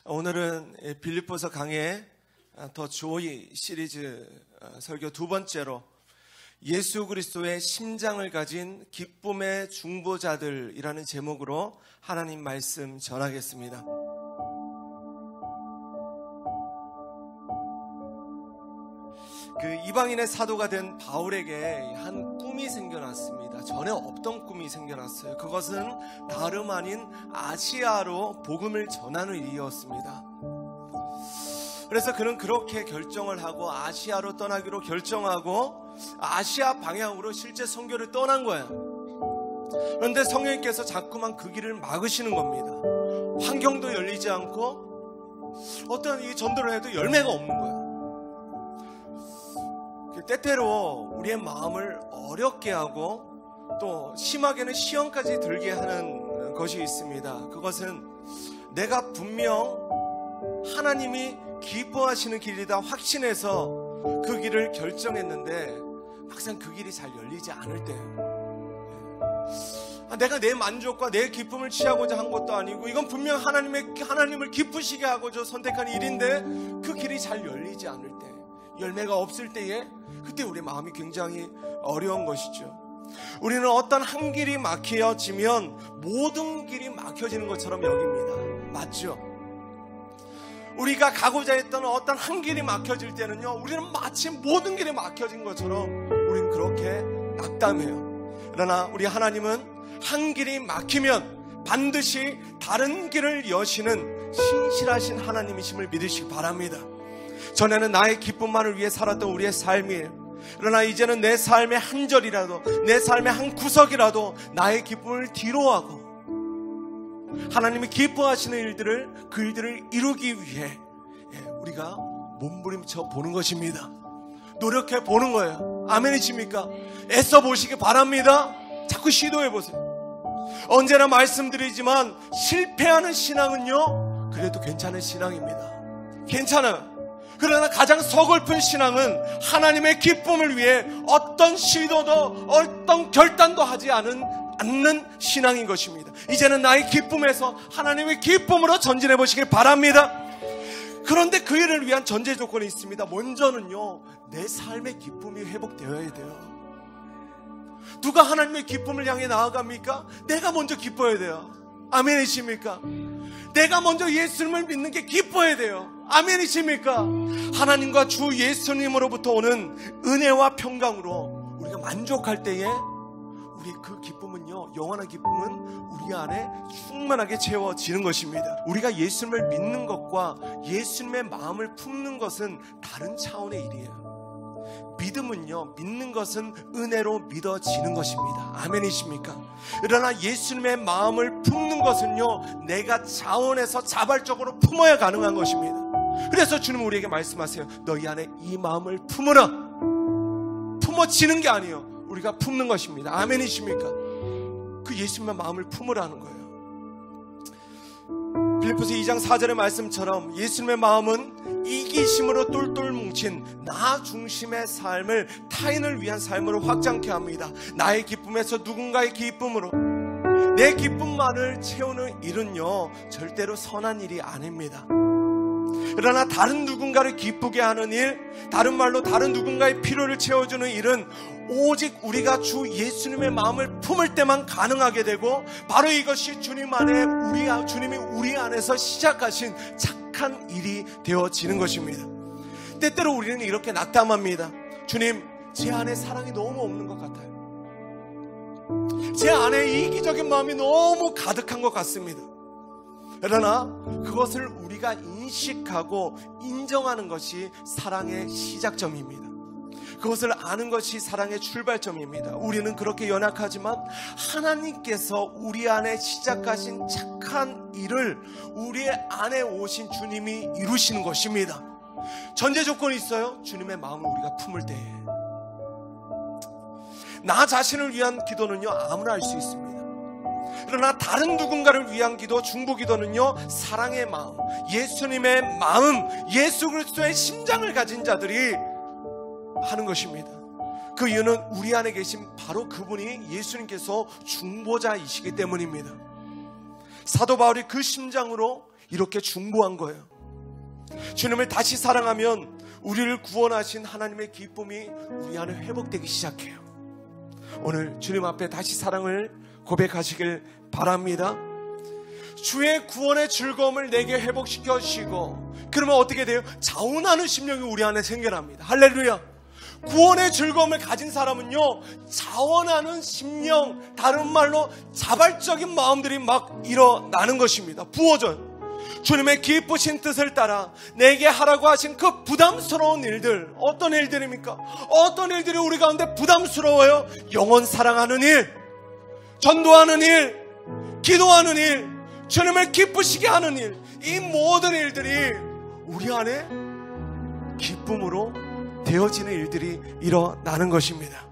오늘은 빌립보서 강해 더 조이 시리즈 설교 두 번째로 예수 그리스도의 심장을 가진 기쁨의 중보자들이라는 제목으로 하나님 말씀 전하겠습니다. 이방인의 사도가 된 바울에게 한 꿈이 생겨났습니다. 전에 없던 꿈이 생겨났어요. 그것은 다름 아닌 아시아로 복음을 전하는 일이었습니다. 그래서 그는 그렇게 결정을 하고 아시아로 떠나기로 결정하고 아시아 방향으로 실제 선교를 떠난 거예요. 그런데 성령님께서 자꾸만 그 길을 막으시는 겁니다. 환경도 열리지 않고 어떤 이 전도를 해도 열매가 없는 거예요. 때때로 우리의 마음을 어렵게 하고 또 심하게는 시험까지 들게 하는 것이 있습니다. 그것은 내가 분명 하나님이 기뻐하시는 길이다 확신해서 그 길을 결정했는데 막상 그 길이 잘 열리지 않을 때예요. 내가 내 만족과 내 기쁨을 취하고자 한 것도 아니고 이건 분명 하나님을 기쁘시게 하고자 선택한 일인데 그 길이 잘 열리지 않을 때, 열매가 없을 때에 그때 우리 마음이 굉장히 어려운 것이죠. 우리는 어떤 한 길이 막혀지면 모든 길이 막혀지는 것처럼 여깁니다. 맞죠? 우리가 가고자 했던 어떤 한 길이 막혀질 때는요, 우리는 마치 모든 길이 막혀진 것처럼 우리는 그렇게 낙담해요. 그러나 우리 하나님은 한 길이 막히면 반드시 다른 길을 여시는 신실하신 하나님이심을 믿으시기 바랍니다. 전에는 나의 기쁨만을 위해 살았던 우리의 삶이에요. 그러나 이제는 내 삶의 한 절이라도, 내 삶의 한 구석이라도 나의 기쁨을 뒤로하고 하나님이 기뻐하시는 일들을, 그 일들을 이루기 위해 우리가 몸부림쳐 보는 것입니다. 노력해 보는 거예요. 아멘이십니까? 애써 보시기 바랍니다. 자꾸 시도해 보세요. 언제나 말씀드리지만 실패하는 신앙은요, 그래도 괜찮은 신앙입니다. 괜찮아요. 그러나 가장 서글픈 신앙은 하나님의 기쁨을 위해 어떤 시도도 어떤 결단도 하지 않는 신앙인 것입니다. 이제는 나의 기쁨에서 하나님의 기쁨으로 전진해 보시길 바랍니다. 그런데 그 일을 위한 전제 조건이 있습니다. 먼저는요, 내 삶의 기쁨이 회복되어야 돼요. 누가 하나님의 기쁨을 향해 나아갑니까? 내가 먼저 기뻐야 돼요. 아멘이십니까? 내가 먼저 예수님을 믿는 게 기뻐야 돼요. 아멘이십니까? 하나님과 주 예수님으로부터 오는 은혜와 평강으로 우리가 만족할 때에 우리 그 기쁨은요, 영원한 기쁨은 우리 안에 충만하게 채워지는 것입니다. 우리가 예수님을 믿는 것과 예수님의 마음을 품는 것은 다른 차원의 일이에요. 믿음은요, 믿는 것은 은혜로 믿어지는 것입니다. 아멘이십니까? 그러나 예수님의 마음을 품는 것은요, 내가 자원해서 자발적으로 품어야 가능한 것입니다. 그래서 주님은 우리에게 말씀하세요. 너희 안에 이 마음을 품으라. 품어지는 게 아니에요. 우리가 품는 것입니다. 아멘이십니까? 그 예수님의 마음을 품으라는 거예요. 빌립보서 2장 4절의 말씀처럼 예수님의 마음은 이기심으로 똘똘 뭉친 나 중심의 삶을 타인을 위한 삶으로 확장케 합니다. 나의 기쁨에서 누군가의 기쁨으로 내 기쁨만을 채우는 일은요, 절대로 선한 일이 아닙니다. 그러나 다른 누군가를 기쁘게 하는 일, 다른 말로 다른 누군가의 필요를 채워주는 일은 오직 우리가 주 예수님의 마음을 품을 때만 가능하게 되고, 바로 이것이 주님이 우리 안에서 시작하신 착한 일이 되어지는 것입니다. 때때로 우리는 이렇게 낙담합니다. 주님, 제 안에 사랑이 너무 없는 것 같아요. 제 안에 이기적인 마음이 너무 가득한 것 같습니다. 그러나 그것을 우리가 인식하고 인정하는 것이 사랑의 시작점입니다. 그것을 아는 것이 사랑의 출발점입니다. 우리는 그렇게 연약하지만 하나님께서 우리 안에 시작하신 착한 일을 우리 안에 오신 주님이 이루시는 것입니다. 전제 조건이 있어요. 주님의 마음을 우리가 품을 때에. 나 자신을 위한 기도는요, 아무나 할 수 있습니다. 그러나 다른 누군가를 위한 기도, 중보 기도는요, 사랑의 마음, 예수님의 마음, 예수 그리스도의 심장을 가진 자들이 하는 것입니다. 그 이유는 우리 안에 계신 바로 그분이 예수님께서 중보자이시기 때문입니다. 사도 바울이 그 심장으로 이렇게 중보한 거예요. 주님을 다시 사랑하면 우리를 구원하신 하나님의 기쁨이 우리 안에 회복되기 시작해요. 오늘 주님 앞에 다시 사랑을 고백하시길 바랍니다. 주의 구원의 즐거움을 내게 회복시켜 주시고, 그러면 어떻게 돼요? 자원하는 심령이 우리 안에 생겨납니다. 할렐루야. 구원의 즐거움을 가진 사람은요, 자원하는 심령, 다른 말로 자발적인 마음들이 막 일어나는 것입니다. 부어져요. 주님의 기쁘신 뜻을 따라 내게 하라고 하신 그 부담스러운 일들, 어떤 일들입니까? 어떤 일들이 우리 가운데 부담스러워요? 영혼 사랑하는 일, 전도하는 일, 기도하는 일, 주님을 기쁘시게 하는 일, 이 모든 일들이 우리 안에 기쁨으로 되어지는 일들이 일어나는 것입니다.